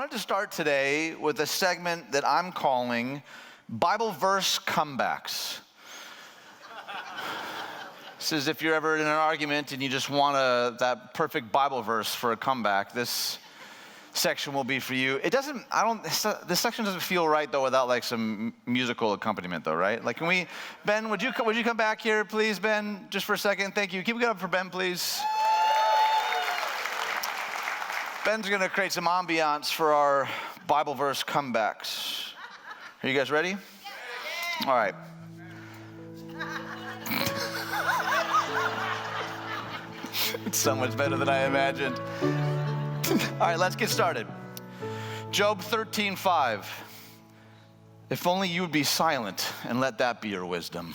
wanted to start today with a segment that I'm calling Bible Verse Comebacks. This is if you're ever in an argument and you just want that perfect Bible verse for a comeback, this section will be for you. This section doesn't feel right though without like some musical accompaniment though, right? Like, Ben, would you come back here, please, Ben, just for a second? Thank you. Keep it up for Ben, please. Ben's going to create some ambiance for our Bible verse comebacks. Are you guys ready? All right. It's so much better than I imagined. All right, let's get started. Job 13:5. If only you would be silent and let that be your wisdom.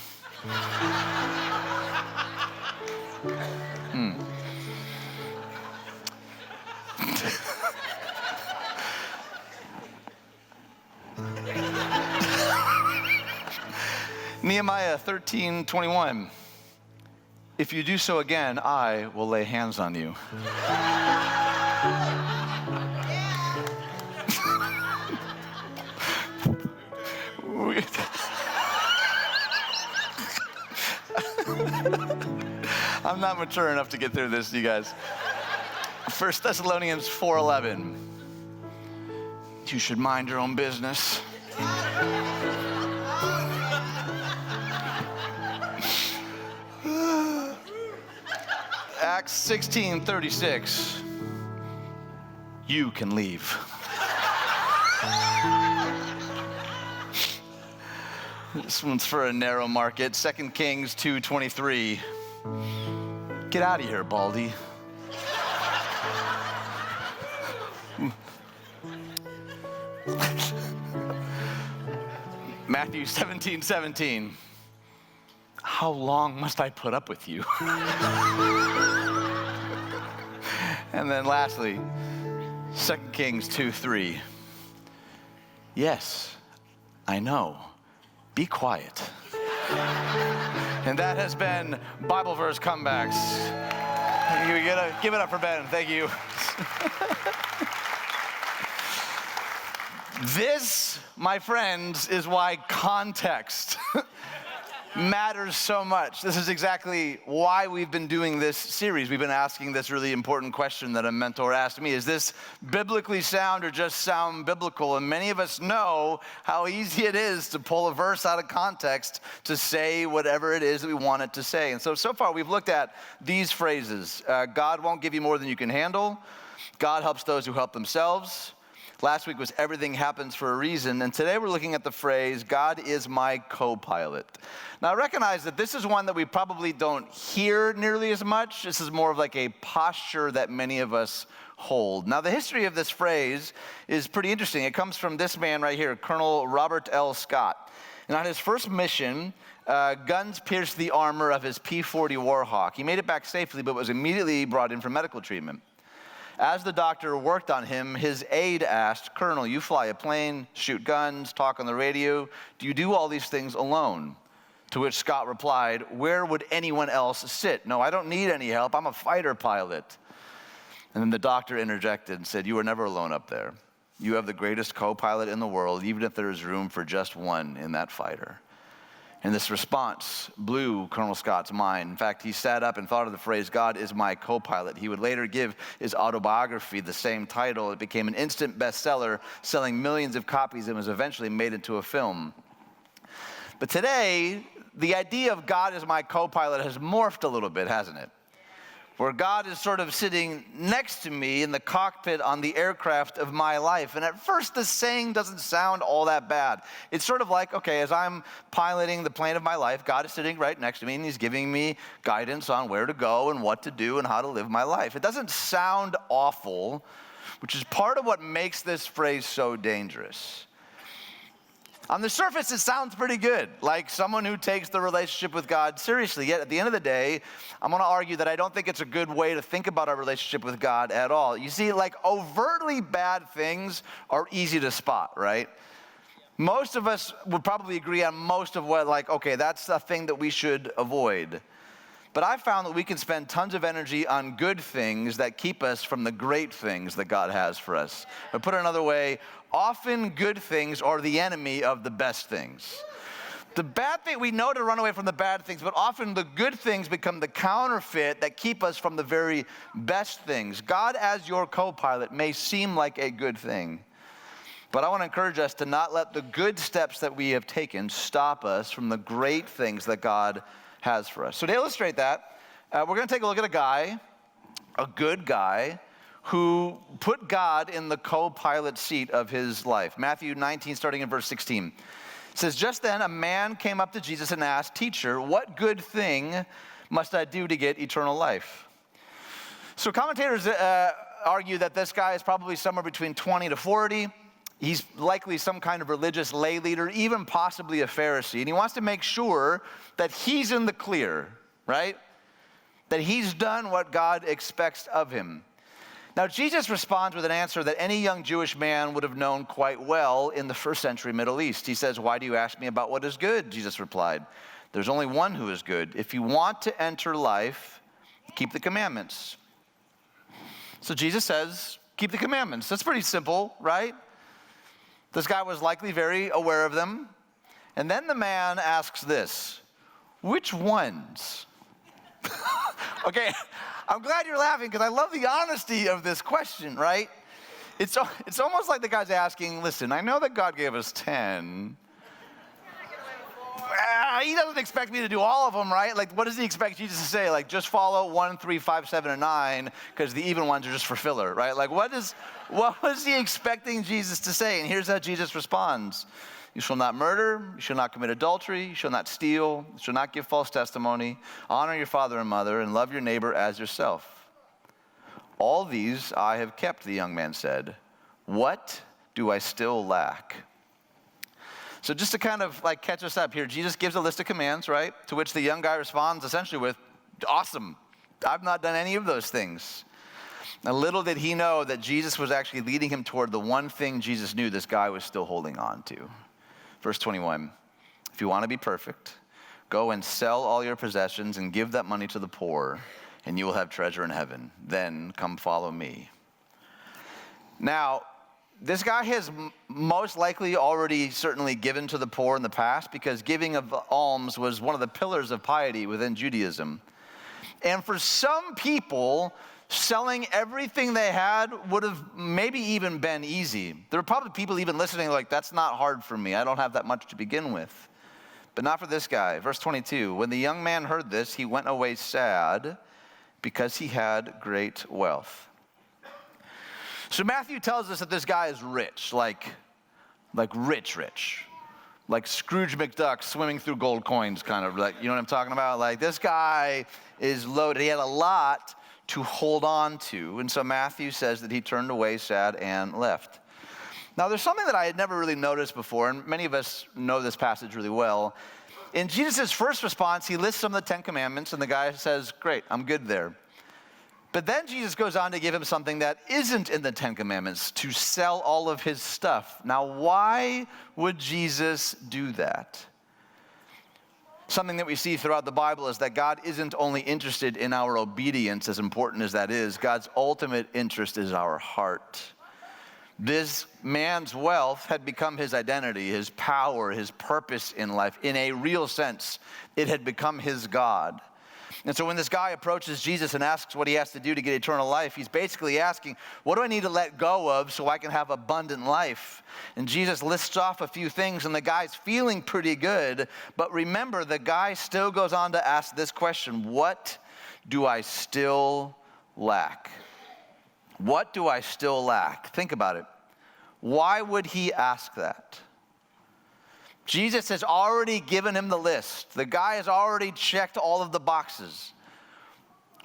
Nehemiah 13:21. If you do so again, I will lay hands on you. I'm not mature enough to get through this, you guys. 1 Thessalonians 4:11. You should mind your own business. Acts 16:36. You can leave. This one's for a narrow market. 2 Kings 2:23. Get out of here, Baldy. Matthew 17:17. How long must I put up with you? And then lastly, 2 Kings 2:3. Yes, I know. Be quiet. And that has been Bible Verse Comebacks. You gotta give it up for Ben. Thank you. This, my friends, is why context matters so much. This is exactly why we've been doing this series. We've been asking this really important question that a mentor asked me. Is this biblically sound or just sound biblical? And many of us know how easy it is to pull a verse out of context to say whatever it is that we want it to say. And so far we've looked at these phrases. God won't give you more than you can handle. God helps those who help themselves. Last week was everything happens for a reason. And today we're looking at the phrase, God is my co-pilot. Now I recognize that this is one that we probably don't hear nearly as much. This is more of like a posture that many of us hold. Now the history of this phrase is pretty interesting. It comes from this man right here, Colonel Robert L. Scott. And on his first mission, guns pierced the armor of his P-40 Warhawk. He made it back safely, but was immediately brought in for medical treatment. As the doctor worked on him, his aide asked, Colonel, you fly a plane, shoot guns, talk on the radio. Do you do all these things alone? To which Scott replied, where would anyone else sit? No, I don't need any help. I'm a fighter pilot. And then the doctor interjected and said, you are never alone up there. You have the greatest co-pilot in the world, even if there is room for just one in that fighter. And this response blew Colonel Scott's mind. In fact, he sat up and thought of the phrase, God is my co-pilot. He would later give his autobiography the same title. It became an instant bestseller, selling millions of copies, and was eventually made into a film. But today, the idea of God as my co-pilot has morphed a little bit, hasn't it? Where God is sort of sitting next to me in the cockpit on the aircraft of my life. And at first, the saying doesn't sound all that bad. It's sort of like, okay, as I'm piloting the plane of my life, God is sitting right next to me, and he's giving me guidance on where to go and what to do and how to live my life. It doesn't sound awful, which is part of what makes this phrase so dangerous. On the surface, it sounds pretty good, like someone who takes the relationship with God seriously. Yet at the end of the day, I'm going to argue that I don't think it's a good way to think about our relationship with God at all. You see, like overtly bad things are easy to spot, right? Most of us would probably agree on most of what, like, okay, that's a thing that we should avoid. But I found that we can spend tons of energy on good things that keep us from the great things that God has for us. Or put it another way, often good things are the enemy of the best things. The bad thing, we know to run away from the bad things, but often the good things become the counterfeit that keep us from the very best things. God as your co-pilot may seem like a good thing, but I want to encourage us to not let the good steps that we have taken stop us from the great things that God has for us. So to illustrate that, we're going to take a look at a good guy, who put God in the co-pilot seat of his life. Matthew 19, starting in verse 16. It says, just then a man came up to Jesus and asked, "Teacher, what good thing must I do to get eternal life?" So commentators argue that this guy is probably somewhere between 20 to 40. He's likely some kind of religious lay leader, even possibly a Pharisee. And he wants to make sure that he's in the clear, right? That he's done what God expects of him. Now, Jesus responds with an answer that any young Jewish man would have known quite well in the first century Middle East. He says, "Why do you ask me about what is good?" Jesus replied, "There's only one who is good. If you want to enter life, keep the commandments." So Jesus says, keep the commandments. That's pretty simple, right? This guy was likely very aware of them. And then the man asks this, which ones? Okay, I'm glad you're laughing because I love the honesty of this question, right? It's almost like the guy's asking, listen, I know that God gave us 10. He doesn't expect me to do all of them, right? Like, what does he expect Jesus to say? Like, just follow 1, 3, 5, 7, and 9, because the even ones are just for filler, right? Like, what was he expecting Jesus to say? And here's how Jesus responds. You shall not murder, you shall not commit adultery, you shall not steal, you shall not give false testimony, honor your father and mother, and love your neighbor as yourself. All these I have kept, the young man said. What do I still lack? So just to kind of like catch us up here, Jesus gives a list of commands, right? To which the young guy responds essentially with, awesome, I've not done any of those things. Now little did he know that Jesus was actually leading him toward the one thing Jesus knew this guy was still holding on to. Verse 21, if you want to be perfect, go and sell all your possessions and give that money to the poor, and you will have treasure in heaven. Then come follow me. Now, this guy has most likely already certainly given to the poor in the past, because giving of alms was one of the pillars of piety within Judaism. And for some people, selling everything they had would have maybe even been easy. There were probably people even listening like, that's not hard for me. I don't have that much to begin with. But not for this guy. Verse 22, when the young man heard this, he went away sad because he had great wealth. So Matthew tells us that this guy is rich, like rich. Like Scrooge McDuck swimming through gold coins, kind of, like, you know what I'm talking about? Like, this guy is loaded. He had a lot to hold on to. And so Matthew says that he turned away sad and left. Now, there's something that I had never really noticed before, and many of us know this passage really well. In Jesus' first response, he lists some of the 10 commandments, and the guy says, great, I'm good there. But then Jesus goes on to give him something that isn't in the 10 commandments, to sell all of his stuff. Now, why would Jesus do that? Something that we see throughout the Bible is that God isn't only interested in our obedience, as important as that is. God's ultimate interest is our heart. This man's wealth had become his identity, his power, his purpose in life. In a real sense, it had become his God. And so when this guy approaches Jesus and asks what he has to do to get eternal life, he's basically asking, what do I need to let go of so I can have abundant life? And Jesus lists off a few things, and the guy's feeling pretty good. But remember, the guy still goes on to ask this question, what do I still lack? What do I still lack? Think about it. Why would he ask that? Jesus has already given him the list. The guy has already checked all of the boxes.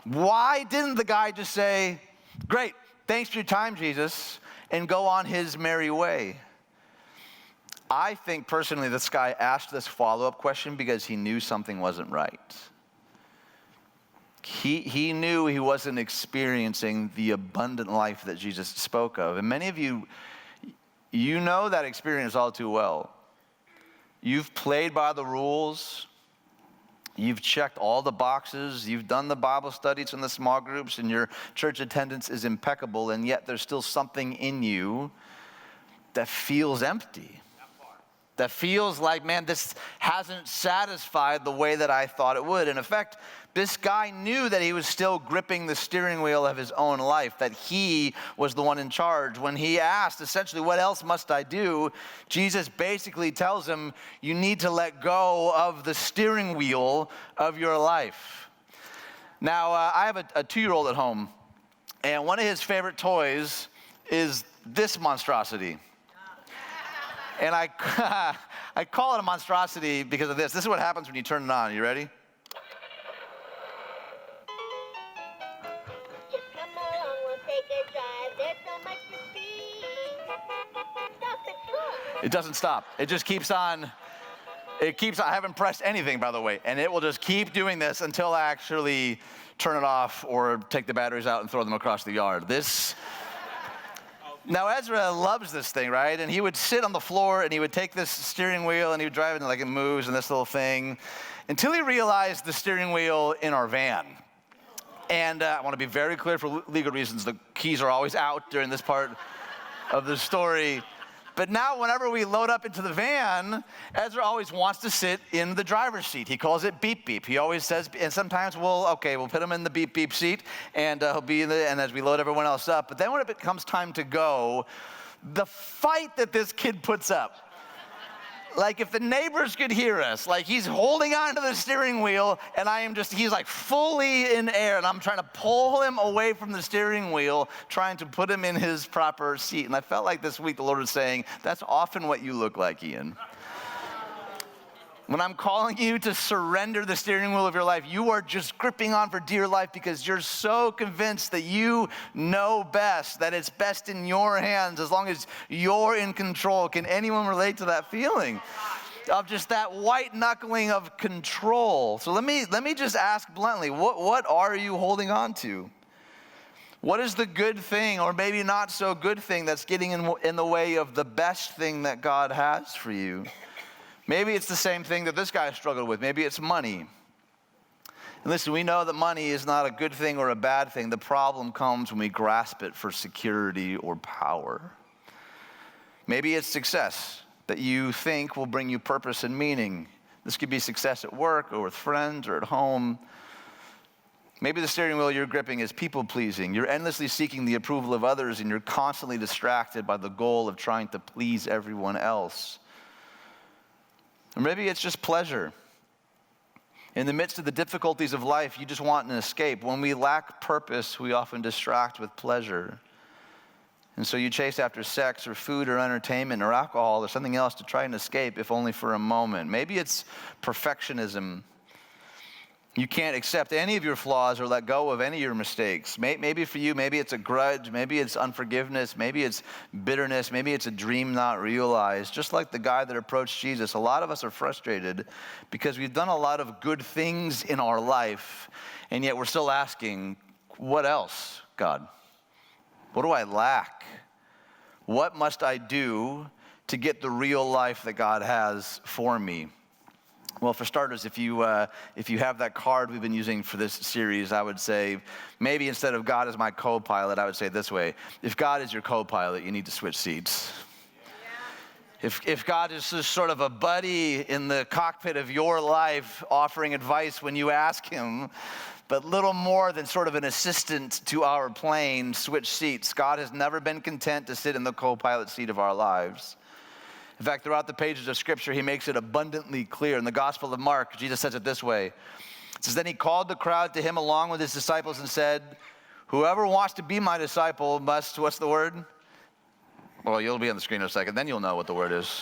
Why didn't the guy just say, great, thanks for your time, Jesus, and go on his merry way? I think personally this guy asked this follow-up question because he knew something wasn't right. He knew he wasn't experiencing the abundant life that Jesus spoke of. And many of you know that experience all too well. You've played by the rules. You've checked all the boxes, you've done the Bible studies and the small groups, and your church attendance is impeccable, and yet there's still something in you that feels empty. That feels like, man, this hasn't satisfied the way that I thought it would. In effect, this guy knew that he was still gripping the steering wheel of his own life, that he was the one in charge. When he asked, essentially, what else must I do? Jesus basically tells him, you need to let go of the steering wheel of your life. Now, I have a 2-year-old at home, and one of his favorite toys is this monstrosity. And I call it a monstrosity because of this. This is what happens when you turn it on. You ready? Just come along, we'll take a drive. There's so much to see. Stop it, stop. It doesn't stop. It just keeps on. It keeps on. I haven't pressed anything, by the way. And it will just keep doing this until I actually turn it off or take the batteries out and throw them across the yard. Now, Ezra loves this thing, right? And he would sit on the floor and he would take this steering wheel and he would drive it like it moves and this little thing until he realized the steering wheel in our van. And I want to be very clear for legal reasons, the keys are always out during this part of the story. But now whenever we load up into the van, Ezra always wants to sit in the driver's seat. He calls it beep beep. He always says, and sometimes we'll put him in the beep beep seat and he'll be in the, and as we load everyone else up. But then when it comes time to go, the fight that this kid puts up, like if the neighbors could hear us, like he's holding on to the steering wheel and he's like fully in air and I'm trying to pull him away from the steering wheel, trying to put him in his proper seat. And I felt like this week the Lord was saying, that's often what you look like, Ian. When I'm calling you to surrender the steering wheel of your life, you are just gripping on for dear life because you're so convinced that you know best, that it's best in your hands as long as you're in control. Can anyone relate to that feeling of just that white knuckling of control? So let me just ask bluntly, what are you holding on to? What is the good thing or maybe not so good thing that's getting in the way of the best thing that God has for you? Maybe it's the same thing that this guy struggled with. Maybe it's money. And listen, we know that money is not a good thing or a bad thing. The problem comes when we grasp it for security or power. Maybe it's success that you think will bring you purpose and meaning. This could be success at work or with friends or at home. Maybe the steering wheel you're gripping is people-pleasing. You're endlessly seeking the approval of others and you're constantly distracted by the goal of trying to please everyone else. Or maybe it's just pleasure. In the midst of the difficulties of life, you just want an escape. When we lack purpose, we often distract with pleasure. And so you chase after sex or food or entertainment or alcohol or something else to try and escape, if only for a moment. Maybe it's perfectionism. You can't accept any of your flaws or let go of any of your mistakes. Maybe for you, maybe it's a grudge, maybe it's unforgiveness, maybe it's bitterness, maybe it's a dream not realized. Just like the guy that approached Jesus, a lot of us are frustrated because we've done a lot of good things in our life, and yet we're still asking, what else, God? What do I lack? What must I do to get the real life that God has for me? Well, for starters, if you have that card we've been using for this series, I would say maybe instead of God as my co-pilot, I would say it this way. If God is your co-pilot, you need to switch seats. Yeah. If God is just sort of a buddy in the cockpit of your life offering advice when you ask him, but little more than sort of an assistant to our plane, switch seats. God has never been content to sit in the co-pilot seat of our lives. In fact, throughout the pages of Scripture, he makes it abundantly clear. In the Gospel of Mark, Jesus says it this way. It says, then he called the crowd to him along with his disciples and said, whoever wants to be my disciple must, what's the word? Well, you'll be on the screen in a second, then you'll know what the word is.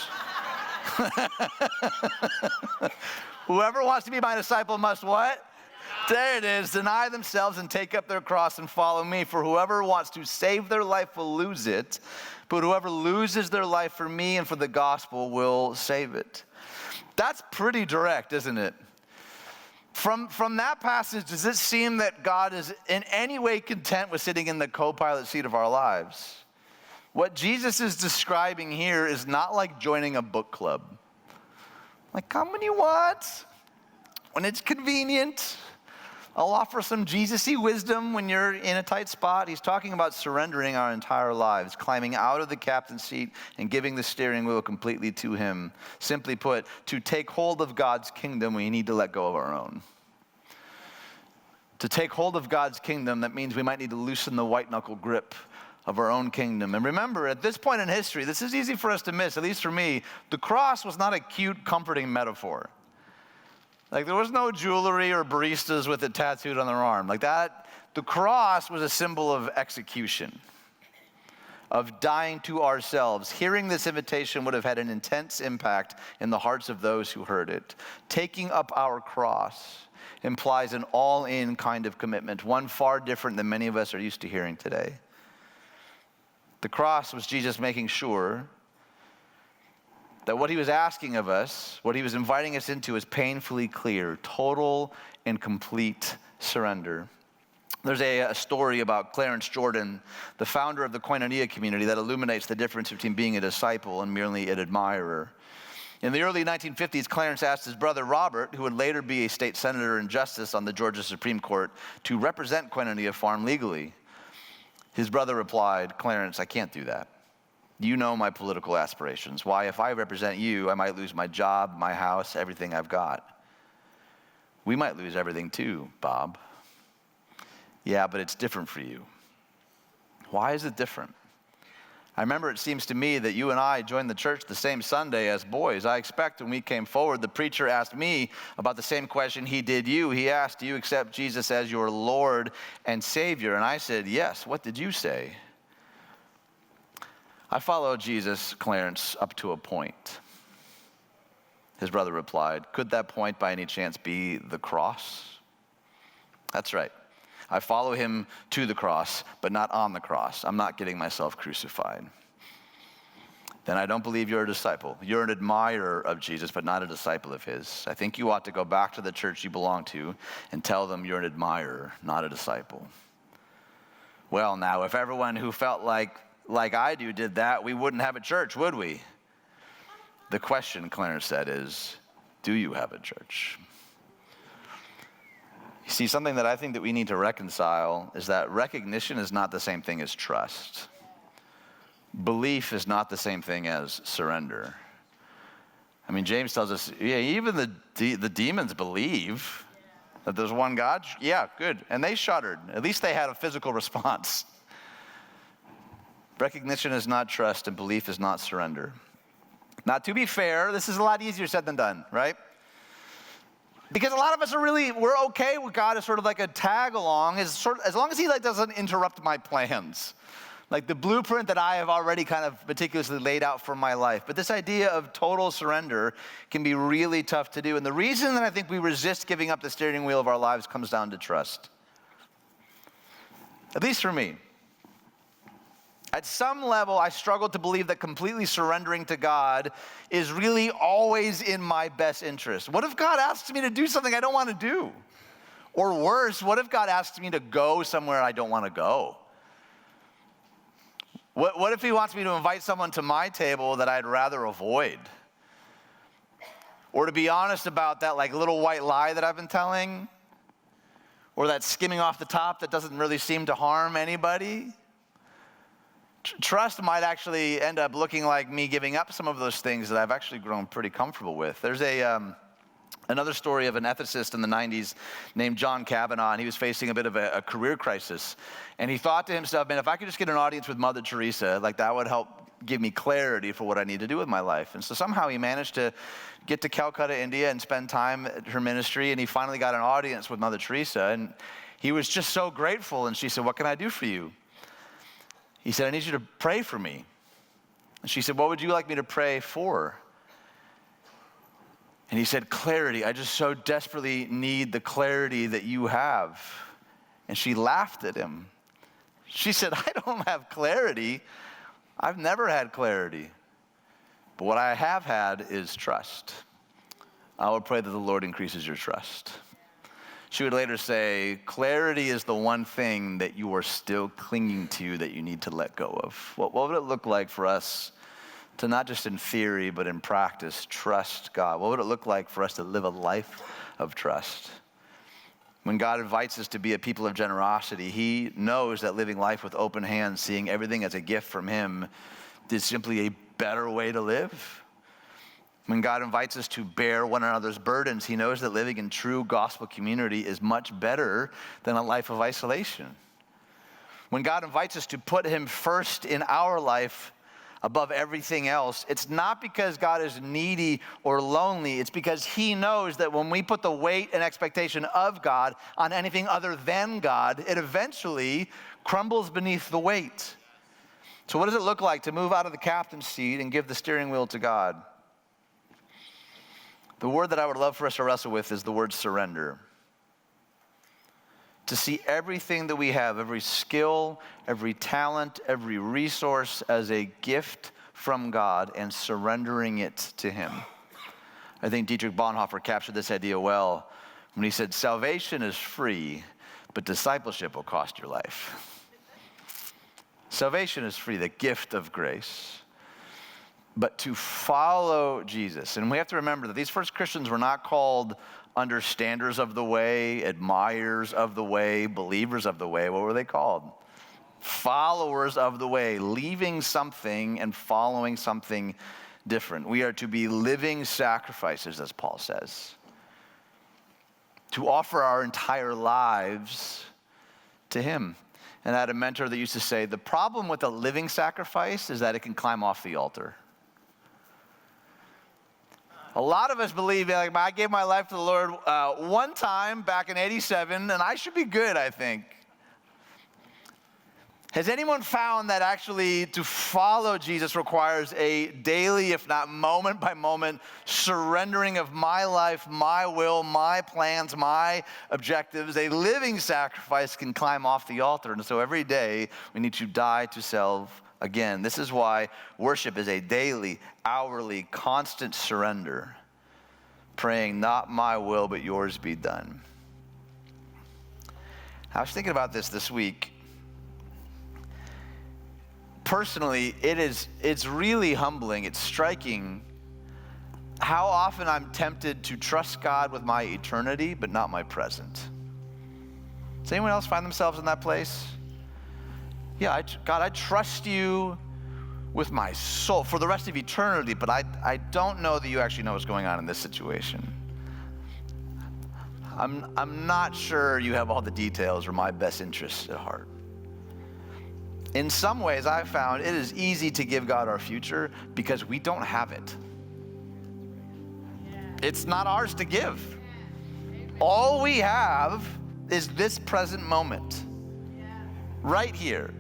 Whoever wants to be my disciple must what? There it is. Deny themselves and take up their cross and follow me. For whoever wants to save their life will lose it. But whoever loses their life for me and for the gospel will save it. That's pretty direct, isn't it? From that passage, does it seem that God is in any way content with sitting in the co-pilot seat of our lives? What Jesus is describing here is not like joining a book club. Like, come when you want. when it's convenient. I'll offer some Jesus-y wisdom when you're in a tight spot. He's talking about surrendering our entire lives, climbing out of the captain's seat and giving the steering wheel completely to him. Simply put, to take hold of God's kingdom, we need to let go of our own. To take hold of God's kingdom, that means we might need to loosen the white-knuckle grip of our own kingdom. And remember, at this point in history, this is easy for us to miss, at least for me, the cross was not a cute, comforting metaphor. Like, there was no jewelry or baristas with it tattooed on their arm. Like that, the cross was a symbol of execution, of dying to ourselves. Hearing this invitation would have had an intense impact in the hearts of those who heard it. Taking up our cross implies an all-in kind of commitment, one far different than many of us are used to hearing today. The cross was Jesus making sure that what he was asking of us, what he was inviting us into, is painfully clear, total and complete surrender. There's a story about Clarence Jordan, the founder of the Koinonia community, that illuminates the difference between being a disciple and merely an admirer. In the early 1950s, Clarence asked his brother Robert, who would later be a state senator and justice on the Georgia Supreme Court, to represent Koinonia Farm legally. His brother replied, "Clarence, I can't do that. You know my political aspirations. Why, if I represent you, I might lose my job, my house, everything I've got." "We might lose everything too, Bob." "Yeah, but it's different for you." "Why is it different?" "I remember it seems to me that you and I joined the church the same Sunday as boys. I expect when we came forward, the preacher asked me about the same question he did you. He asked, do you accept Jesus as your Lord and Savior? And I said, yes. What did you say?" "I follow Jesus, Clarence, up to a point." His brother replied, "Could that point by any chance be the cross?" "That's right. I follow him to the cross, but not on the cross. I'm not getting myself crucified." "Then I don't believe you're a disciple. You're an admirer of Jesus, but not a disciple of his. I think you ought to go back to the church you belong to and tell them you're an admirer, not a disciple." "Well, now, if everyone who felt like I do did that, we wouldn't have a church, would we?" "The question," Clarence said, "is, do you have a church?" You see, something that I think that we need to reconcile is that recognition is not the same thing as trust. Belief is not the same thing as surrender. I mean, James tells us, yeah, even the demons believe that there's one God. Yeah, good. And they shuddered. At least they had a physical response. Recognition is not trust, and belief is not surrender. Now, to be fair, this is a lot easier said than done, right? Because a lot of us we're okay with God as sort of like a tag along, as long as he doesn't interrupt my plans. Like the blueprint that I have already kind of meticulously laid out for my life. But this idea of total surrender can be really tough to do. And the reason that I think we resist giving up the steering wheel of our lives comes down to trust. At least for me. At some level, I struggle to believe that completely surrendering to God is really always in my best interest. What if God asks me to do something I don't want to do? Or worse, what if God asks me to go somewhere I don't want to go? What if he wants me to invite someone to my table that I'd rather avoid? Or to be honest about that little white lie that I've been telling? Or that skimming off the top that doesn't really seem to harm anybody? Trust might actually end up looking like me giving up some of those things that I've actually grown pretty comfortable with. There's another story of an ethicist in the 90s named John Kavanaugh, and he was facing a bit of a career crisis. And he thought to himself, man, if I could just get an audience with Mother Teresa, that would help give me clarity for what I need to do with my life. And so somehow he managed to get to Calcutta, India, and spend time at her ministry, and he finally got an audience with Mother Teresa. And he was just so grateful, and she said, "What can I do for you?" He said, "I need you to pray for me." And she said, "What would you like me to pray for?" And he said, "Clarity. I just so desperately need the clarity that you have." And she laughed at him. She said, "I don't have clarity. I've never had clarity. But what I have had is trust. I will pray that the Lord increases your trust." She would later say, "Clarity is the one thing that you are still clinging to that you need to let go of." What would it look like for us to not just in theory, but in practice, trust God? What would it look like for us to live a life of trust? When God invites us to be a people of generosity, he knows that living life with open hands, seeing everything as a gift from him, is simply a better way to live. When God invites us to bear one another's burdens, he knows that living in true gospel community is much better than a life of isolation. When God invites us to put him first in our life above everything else, it's not because God is needy or lonely. It's because he knows that when we put the weight and expectation of God on anything other than God, it eventually crumbles beneath the weight. So what does it look like to move out of the captain's seat and give the steering wheel to God? The word that I would love for us to wrestle with is the word surrender. To see everything that we have, every skill, every talent, every resource as a gift from God and surrendering it to him. I think Dietrich Bonhoeffer captured this idea well when he said, salvation is free, but discipleship will cost your life. Salvation is free, the gift of grace. But to follow Jesus, and we have to remember that these first Christians were not called understanders of the way, admirers of the way, believers of the way. What were they called? Followers of the way, leaving something and following something different. We are to be living sacrifices, as Paul says, to offer our entire lives to him. And I had a mentor that used to say, the problem with a living sacrifice is that it can climb off the altar. A lot of us believe, like, I gave my life to the Lord one time back in '87, and I should be good, I think. Has anyone found that actually to follow Jesus requires a daily, if not moment by moment, surrendering of my life, my will, my plans, my objectives? A living sacrifice can climb off the altar, and so every day we need to die to self again. This is why worship is a daily, hourly, constant surrender, praying, not my will, but yours be done. I was thinking about this week. Personally, it's really humbling, it's striking how often I'm tempted to trust God with my eternity, but not my present. Does anyone else find themselves in that place? Yeah, God, I trust you with my soul for the rest of eternity, but I don't know that you actually know what's going on in this situation. I'm not sure you have all the details or my best interests at heart. In some ways, I've found it is easy to give God our future because we don't have it. It's not ours to give. All we have is this present moment, right here.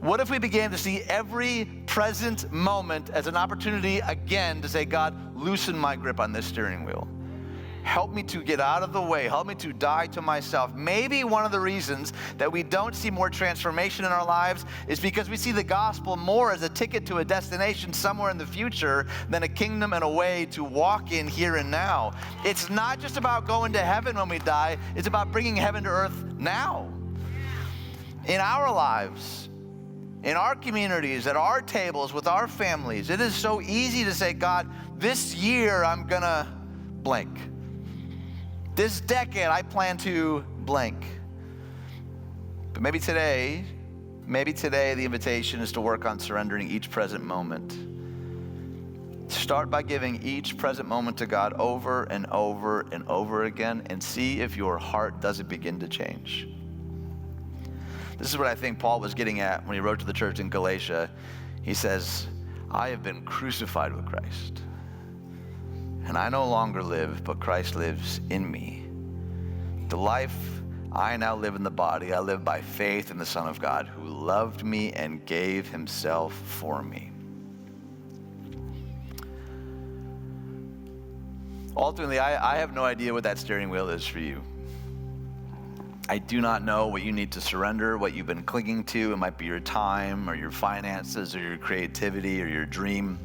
What if we began to see every present moment as an opportunity again to say, God, loosen my grip on this steering wheel. Help me to get out of the way. Help me to die to myself. Maybe one of the reasons that we don't see more transformation in our lives is because we see the gospel more as a ticket to a destination somewhere in the future than a kingdom and a way to walk in here and now. It's not just about going to heaven when we die. It's about bringing heaven to earth now. In our lives, in our communities, at our tables, with our families, it is so easy to say, God, this year I'm gonna blank. This decade, I plan to blank. But maybe today, the invitation is to work on surrendering each present moment. Start by giving each present moment to God over and over and over again and see if your heart doesn't begin to change. This is what I think Paul was getting at when he wrote to the church in Galatia. He says, I have been crucified with Christ. And I no longer live, but Christ lives in me. The life I now live in the body, I live by faith in the Son of God who loved me and gave himself for me. Ultimately, I have no idea what that steering wheel is for you. I do not know what you need to surrender, what you've been clinging to. It might be your time or your finances or your creativity or your dream.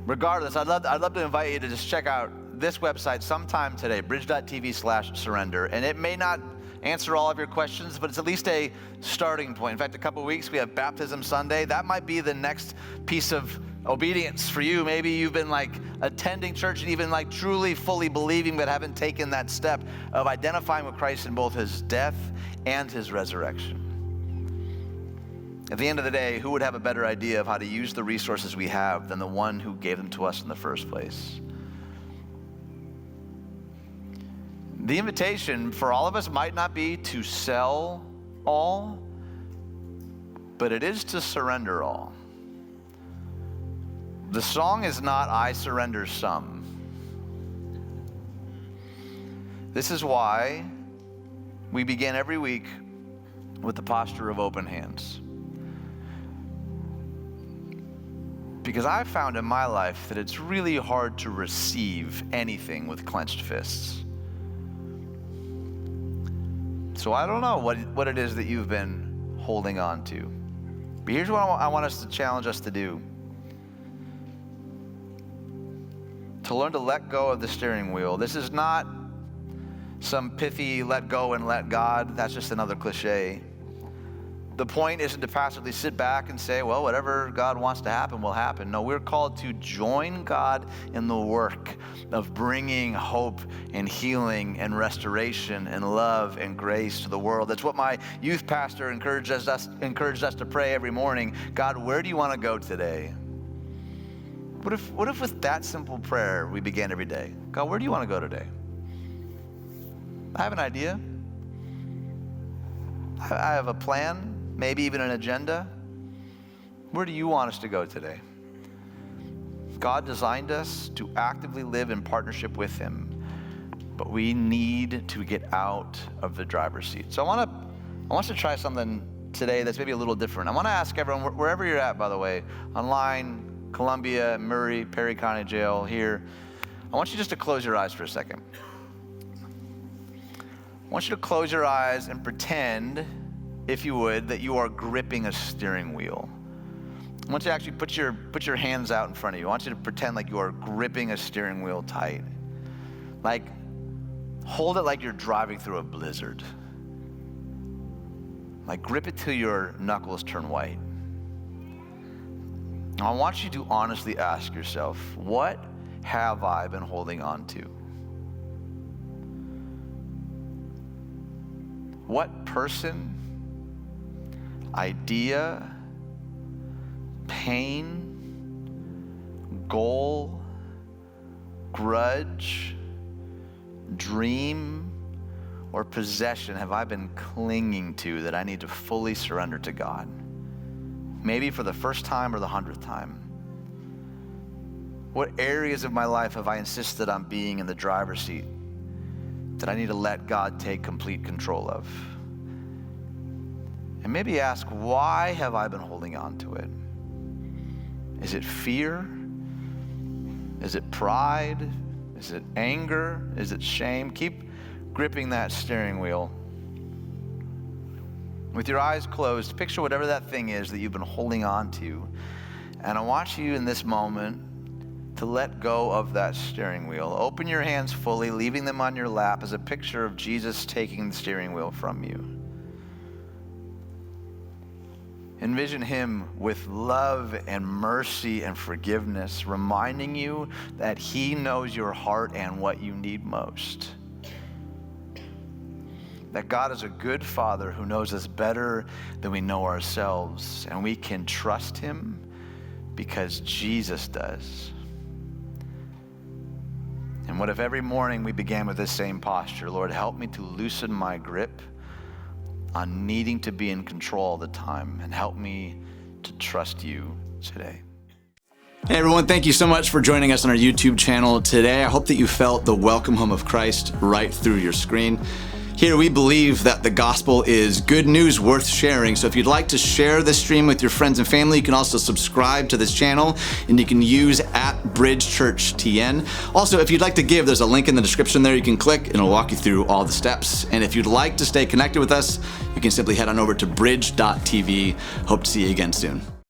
Regardless, I'd love to invite you to just check out this website sometime today, bridge.tv/surrender. And it may not answer all of your questions, but it's at least a starting point. In fact, a couple weeks, we have Baptism Sunday. That might be the next piece of obedience for you. Maybe you've been like attending church and even like truly fully believing, but haven't taken that step of identifying with Christ in both his death and his resurrection. At the end of the day, who would have a better idea of how to use the resources we have than the one who gave them to us in the first place? The invitation for all of us might not be to sell all, but it is to surrender all. The song is not "I surrender some." This is why we begin every week with the posture of open hands. Because I've found in my life that it's really hard to receive anything with clenched fists. So I don't know what it is that you've been holding on to. But here's what I want us to challenge us to do. To learn to let go of the steering wheel. This is not some pithy let go and let God. That's just another cliche. The point isn't to passively sit back and say, well, whatever God wants to happen will happen. No, we're called to join God in the work of bringing hope and healing and restoration and love and grace to the world. That's what my youth pastor encouraged us to pray every morning. God, where do you want to go today? What if with that simple prayer we began every day? God, where do you want to go today? I have an idea. I have a plan. Maybe even an agenda. Where do you want us to go today? God designed us to actively live in partnership with him, but we need to get out of the driver's seat. So I want us to try something today that's maybe a little different. I want to ask everyone, wherever you're at, by the way, online, Columbia, Murray, Perry County Jail, here, I want you just to close your eyes for a second. I want you to close your eyes and pretend, if you would, that you are gripping a steering wheel. I want you to actually put your hands out in front of you. I want you to pretend like you are gripping a steering wheel tight. Like, hold it like you're driving through a blizzard. Like, grip it till your knuckles turn white. I want you to honestly ask yourself, what have I been holding on to? What person, idea, pain, goal, grudge, dream, or possession have I been clinging to that I need to fully surrender to God? Maybe for the first time or the 100th time. What areas of my life have I insisted on being in the driver's seat that I need to let God take complete control of? And maybe ask, why have I been holding on to it? Is it fear? Is it pride? Is it anger? Is it shame? Keep gripping that steering wheel. With your eyes closed, picture whatever that thing is that you've been holding on to. And I want you in this moment to let go of that steering wheel. Open your hands fully, leaving them on your lap as a picture of Jesus taking the steering wheel from you. Envision him with love and mercy and forgiveness, reminding you that he knows your heart and what you need most. That God is a good Father who knows us better than we know ourselves, and we can trust him because Jesus does. And what if every morning we began with this same posture? Lord, help me to loosen my grip on needing to be in control all the time, and help me to trust you today. Hey everyone, thank you so much for joining us on our YouTube channel today. I hope that you felt the welcome home of Christ right through your screen. Here we believe that the gospel is good news worth sharing. So if you'd like to share this stream with your friends and family, you can also subscribe to this channel, and you can use @BridgeChurchTN. Also, if you'd like to give, there's a link in the description there you can click, and it'll walk you through all the steps. And if you'd like to stay connected with us, you can simply head on over to bridge.tv. Hope to see you again soon.